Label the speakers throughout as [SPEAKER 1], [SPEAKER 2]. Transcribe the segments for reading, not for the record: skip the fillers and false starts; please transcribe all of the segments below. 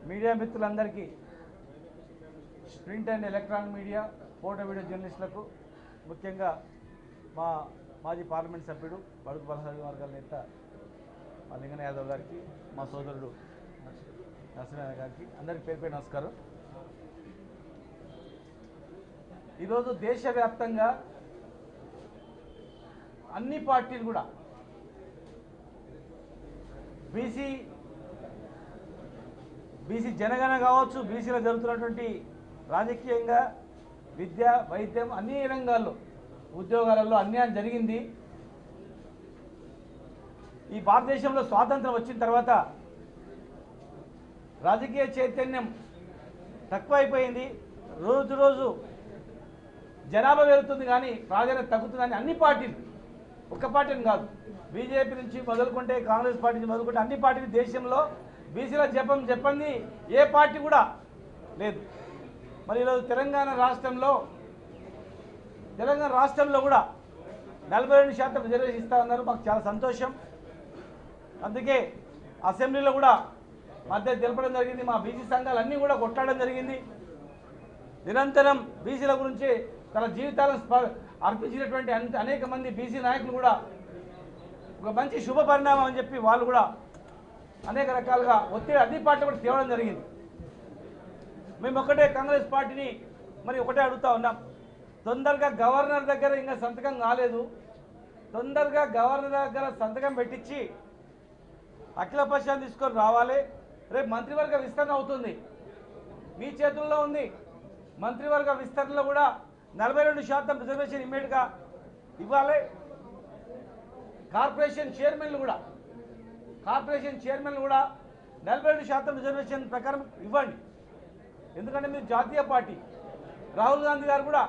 [SPEAKER 1] Media మిత్రులందరికీ print and electronic media photo video జర్నలిస్టులకు ముఖ్యంగా మా మాజీ పార్లమెంట్ సభ్యుడు బడుగు బలహీన వర్గాల నేత మా లింగన యాదవ్ గారికి మా సోదరుడు నరసింహయ్య గారికి అందరికీ పేరు పేరు నమస్కారం. ఈరోజు దేశవ్యాప్తంగా అన్ని పార్టీలు కూడా బీసీ జనగణన కావచ్చు, బీసీలో జరుగుతున్నటువంటి రాజకీయంగా విద్య వైద్యం అన్ని రంగాల్లో ఉద్యోగాలలో అన్యాయం జరిగింది. ఈ భారతదేశంలో స్వాతంత్రం వచ్చిన తర్వాత రాజకీయ చైతన్యం తక్కువైపోయింది. రోజు రోజు జనాభా పెరుగుతుంది కానీ ప్రాధాన్యత తగ్గుతుందని అన్ని పార్టీలు, ఒక్క పార్టీని కాదు, బీజేపీ నుంచి మొదలుకుంటే కాంగ్రెస్ పార్టీ నుంచి మొదలుకుంటే అన్ని పార్టీలు దేశంలో బీసీల చెప్పండి ఏ పార్టీ కూడా లేదు. మరి ఈరోజు తెలంగాణ రాష్ట్రంలో కూడా 42% రిజర్వేషన్ ఇస్తా ఉన్నారు. మాకు చాలా సంతోషం. అందుకే అసెంబ్లీలో కూడా మద్దతు తెలపడం జరిగింది. మా బీసీ సంఘాలన్నీ కూడా కొట్లాడడం జరిగింది. నిరంతరం బీసీల గురించి తన జీవితాలను అర్పించినటువంటి అనేక మంది బీసీ నాయకులు కూడా ఒక మంచి శుభ పరిణామం అని చెప్పి వాళ్ళు కూడా అనేక రకాలుగా ఒత్తిడి అన్ని పార్టీలు కూడా తేవడం జరిగింది. మేము ఒకటే కాంగ్రెస్ పార్టీని ఒకటే అడుగుతా ఉన్నాం, తొందరగా గవర్నర్ దగ్గర ఇంకా సంతకం కాలేదు, తొందరగా గవర్నర్ దగ్గర సంతకం పెట్టించి అఖిలపక్షాన్ని తీసుకొని రావాలి. రేపు మంత్రివర్గ విస్తరణ అవుతుంది, మీ చేతుల్లో ఉంది. మంత్రివర్గ విస్తరణలో కూడా 42% రిజర్వేషన్ ఇమ్మీడియట్గా ఇవ్వాలి. కార్పొరేషన్ చైర్మన్లు కూడా 42% రిజర్వేషన్ ప్రకారం ఇవ్వండి. ఎందుకంటే మీరు జాతీయ పార్టీ, రాహుల్ గాంధీ గారు కూడా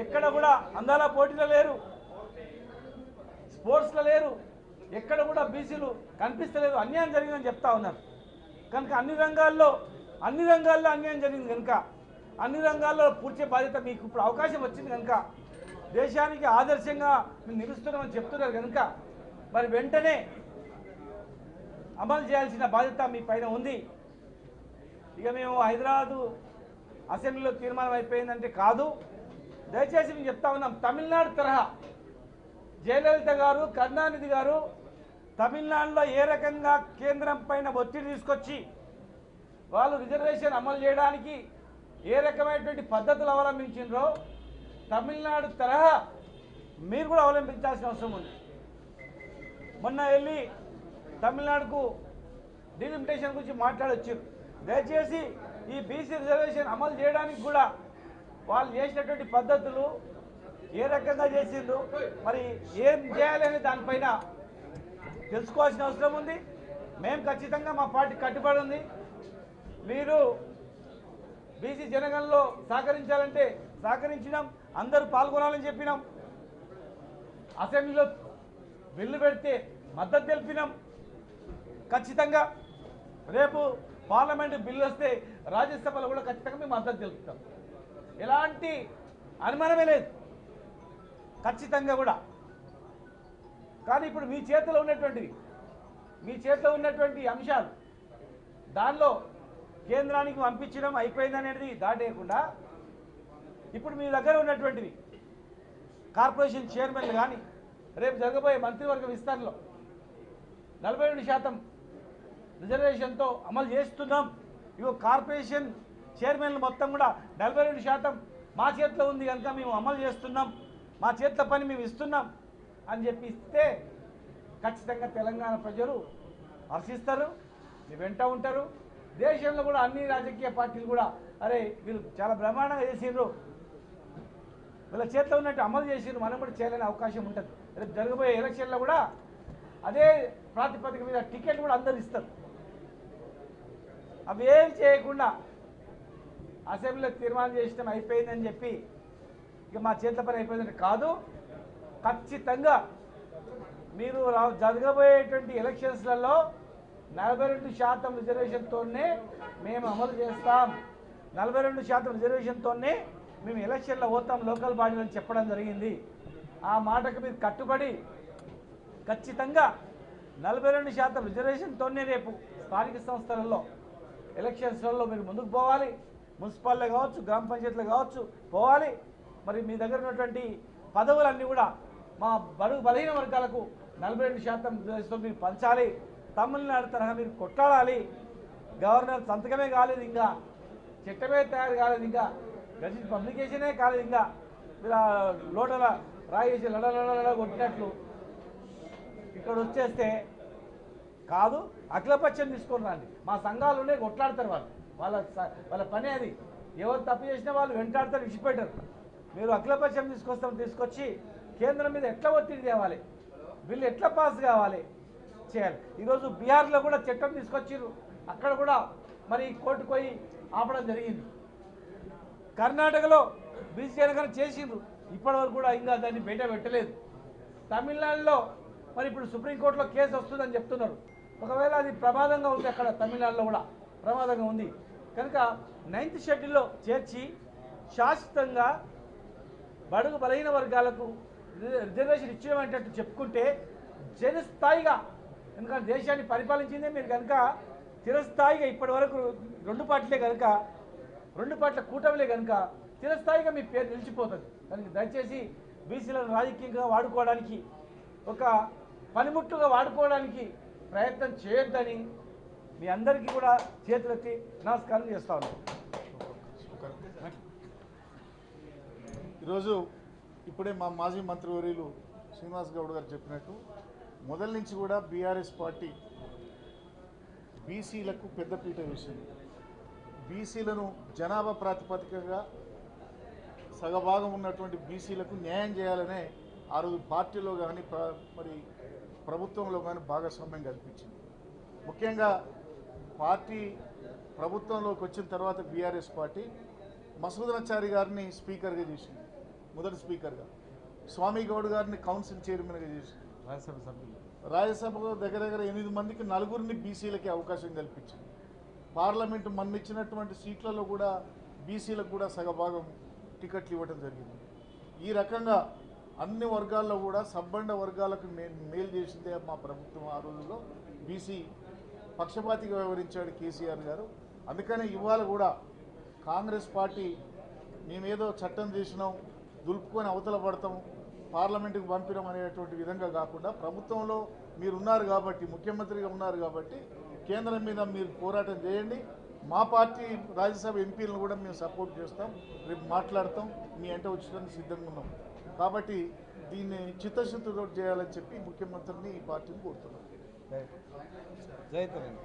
[SPEAKER 1] ఎక్కడ కూడా అందాల పోటీలో లేరు, స్పోర్ట్స్లో లేరు, ఎక్కడ కూడా బీసీలు కనిపిస్తలేదు. అన్యాయం జరిగిందని చెప్తా ఉన్నారు. కనుక అన్ని రంగాల్లో అన్యాయం జరిగింది కనుక అన్ని రంగాల్లో పూర్తి బాధ్యత మీకు ఇప్పుడు అవకాశం వచ్చింది కనుక దేశానికి ఆదర్శంగా మేము నిలుస్తున్నామని చెప్తున్నారు కనుక మరి వెంటనే అమలు చేయాల్సిన బాధ్యత మీ పైన ఉంది. ఇక మేము హైదరాబాదు అసెంబ్లీలో తీర్మానం అయిపోయిందంటే కాదు, దయచేసి మేము చెప్తా ఉన్నాం. తమిళనాడు తరహా జయలలిత గారు, కరుణానిధి గారు తమిళనాడులో ఏ రకంగా కేంద్రం పైన ఒత్తిడి తీసుకొచ్చి వాళ్ళు రిజర్వేషన్ అమలు చేయడానికి ఏ రకమైనటువంటి పద్ధతులు అవలంబించిండ్రో తమిళనాడు తరహా మీరు కూడా అవలంబించాల్సిన అవసరం ఉంది. మొన్న వెళ్ళి తమిళనాడుకు డిలిమిటేషన్ గురించి మాట్లాడొచ్చారు. దయచేసి ఈ బీసీ రిజర్వేషన్ అమలు చేయడానికి కూడా వాళ్ళు చేసినటువంటి పద్ధతులు ఏ రకంగా చేసిండ్రు, మరి ఏం చేయాలనే దానిపైన తెలుసుకోవాల్సిన అవసరం ఉంది. మేము ఖచ్చితంగా మా పార్టీ కట్టుబడి ఉంది. మీరు బీసీ జనగణనలో సహకరించాలంటే సహకరించినాం, అందరూ పాల్గొనాలని చెప్పినాం. అసెంబ్లీలో బిల్లు పెడితే మద్దతు తెలిపినాం. ఖచ్చితంగా రేపు పార్లమెంటు బిల్లు వస్తే రాజ్యసభలో కూడా ఖచ్చితంగా మేము మద్దతు తెలుపుతాం. ఎలాంటి అనుమానమే లేదు, ఖచ్చితంగా కూడా. కానీ ఇప్పుడు మీ చేతిలో ఉన్నటువంటి అంశాలు దానిలో కేంద్రానికి పంపించడం అయిపోయిందనేది దాటేయకుండా ఇప్పుడు మీ దగ్గర ఉన్నటువంటివి కార్పొరేషన్ చైర్మన్లు కానీ రేపు జరగబోయే మంత్రివర్గ విస్తరణలో 42% రిజర్వేషన్తో అమలు చేస్తున్నాం. ఇగో కార్పొరేషన్ చైర్మన్లు మొత్తం కూడా 42% మా చేతిలో ఉంది కనుక మేము అమలు చేస్తున్నాం, మా చేతిలో పని మేము ఇస్తున్నాం అని చెప్పి ఇస్తే ఖచ్చితంగా తెలంగాణ ప్రజలు హర్షిస్తారు, మీ వెంట ఉంటారు. దేశంలో కూడా అన్ని రాజకీయ పార్టీలు కూడా అరే వీళ్ళు చాలా బ్రహ్మాండంగా చేసిండ్రు, వీళ్ళ చేతిలో ఉన్నట్టు అమలు చేసిండ్రు, మనం కూడా చేయాలనే అవకాశం ఉంటుంది. రేపు జరగబోయే ఎలక్షన్లో కూడా అదే ప్రాతిపదిక మీద టికెట్ కూడా అందరు ఇస్తారు. అవి ఏం చేయకుండా అసెంబ్లీలో తీర్మానం చేసడం అయిపోయిందని చెప్పి ఇక మా చేతిలో పని అయిపోయిందంటే కాదు. ఖచ్చితంగా మీరు జరగబోయేటువంటి ఎలక్షన్స్లలో 42% రిజర్వేషన్తోనే మేము అమలు చేస్తాం, 42% రిజర్వేషన్తోనే మేము ఎలక్షన్లో పోతాం లోకల్ బాడీలని చెప్పడం జరిగింది. ఆ మాటకు మీరు కట్టుబడి ఖచ్చితంగా 42% రిజర్వేషన్తోనే రేపు స్థానిక సంస్థలలో ఎలక్షన్స్లలో మీరు ముందుకు పోవాలి. మున్సిపాలిటీలో కావచ్చు, గ్రామ పంచాయతీలో కావచ్చు పోవాలి. మరి మీ దగ్గర ఉన్నటువంటి పదవులన్నీ కూడా మా బడుగు బలహీన వర్గాలకు 42% మీరు పంచాలి. తమిళనాడు తరహా మీరు కొట్లాడాలి. గవర్నర్ సంతకమే కాలేదు, ఇంకా చట్టమే తయారు కాలేదు, ఇంకా గజెట్ పబ్లికేషనే కాలేదు, ఇంకా మీరు లోటల రాయేసి లడలడ కొట్టినట్లు ఇక్కడ వచ్చేస్తే కాదు. అఖిలపక్షం తీసుకొని రండి. మా సంఘాలునే కొట్లాడతారు వాళ్ళు. వాళ్ళ పని అది. ఎవరు తప్పు చేసినా వాళ్ళు వెంటాడతారు, విడిచిపెట్టారు. మీరు అఖిలపక్షం తీసుకొచ్చి కేంద్రం మీద ఎట్లా ఒత్తిడి తేవాలి, బిల్లు ఎట్లా పాస్ కావాలి చేయాలి. ఈరోజు బీహార్లో కూడా చట్టం తీసుకొచ్చిర్రు, అక్కడ కూడా మరి కోర్టుకు పోయి ఆపడం జరిగింది. కర్ణాటకలో బీసీ జనగణన చేసిండ్రు, ఇప్పటివరకు కూడా ఇంకా దాన్ని బయట పెట్టలేదు. తమిళనాడులో మరి ఇప్పుడు సుప్రీంకోర్టులో కేసు వస్తుందని చెప్తున్నారు. ఒకవేళ అది ప్రమాదంగా ఉంది, అక్కడ తమిళనాడులో కూడా ప్రమాదంగా ఉంది కనుక 9th షెడ్యూల్లో చేర్చి శాశ్వతంగా బడుగు బలహీన వర్గాలకు రిజర్వేషన్ ఇచ్చేటట్టు చెప్పుకుంటే చిరస్థాయిగా, ఎందుకంటే దేశాన్ని పరిపాలించిందే మీరు కనుక చిరస్థాయిగా ఇప్పటి వరకు 2 పార్టీలే కనుక 2 పార్టీల కూటమిలే కనుక చిరస్థాయిగా మీ పేరు నిలిచిపోతుంది. కనుక దయచేసి బీసీలను రాజకీయంగా వాడుకోవడానికి, ఒక పనిముట్టుగా వాడుకోవడానికి ప్రయత్నం చేయొద్దని మీ అందరికీ కూడా చేతులెత్తి నమస్కారం చేస్తా ఉన్నాను.
[SPEAKER 2] ఈరోజు ఇప్పుడే మా మాజీ మంత్రివర్యులు శ్రీనివాస్ గౌడ్ గారు చెప్పినట్టు మొదటి నుంచి కూడా బీఆర్ఎస్ పార్టీ బీసీలకు పెద్దపీట వేసింది. బీసీలను జనాభా ప్రాతిపదికగా సగభాగం ఉన్నటువంటి బీసీలకు న్యాయం చేయాలనే ఆ రోజు పార్టీలో కానీ మరి ప్రభుత్వంలో కానీ భాగస్వామ్యం కల్పించింది. ముఖ్యంగా పార్టీ ప్రభుత్వంలోకి వచ్చిన తర్వాత బీఆర్ఎస్ పార్టీ మసూదనాచారి గారిని స్పీకర్గా చేసింది, మొదటి స్పీకర్గా. స్వామి గౌడ్ గారిని కౌన్సిల్ చైర్మన్గా చేసింది. రాజ్యసభలో దగ్గర 8 మందికి 4 బీసీలకి అవకాశం కల్పించింది. పార్లమెంటు మన్నిచ్చినటువంటి సీట్లలో కూడా బీసీలకు కూడా సగభాగం టికెట్లు ఇవ్వడం జరిగింది. ఈ రకంగా అన్ని వర్గాల్లో కూడా సబ్బండ వర్గాలకు మేలు చేసిందే మా ప్రభుత్వం. ఆ రోజుల్లో బీసీ పక్షపాతిగా వ్యవహరించాడు కేసీఆర్ గారు. అందుకని ఇవాళ కూడా కాంగ్రెస్ పార్టీ మేమేదో చట్టం చేసినాం, దులుపుకొని అవతల పడతాం, పార్లమెంటుకు పంపినాం అనేటువంటి విధంగా కాకుండా ప్రభుత్వంలో మీరు ఉన్నారు కాబట్టి, ముఖ్యమంత్రిగా ఉన్నారు కాబట్టి కేంద్రం మీద మీరు పోరాటం చేయండి. మా పార్టీ రాజ్యసభ ఎంపీలను కూడా మేము సపోర్ట్ చేస్తాం, రేపు మాట్లాడతాం, మీ వెంట వచ్చడానికి సిద్ధంగా ఉన్నాం. కాబట్టి దీన్ని చిత్తశుద్ధితో చేయాలని చెప్పి ముఖ్యమంత్రిని ఈ పార్టీని కోరుతున్నాం.
[SPEAKER 1] జై తెలంగాణ.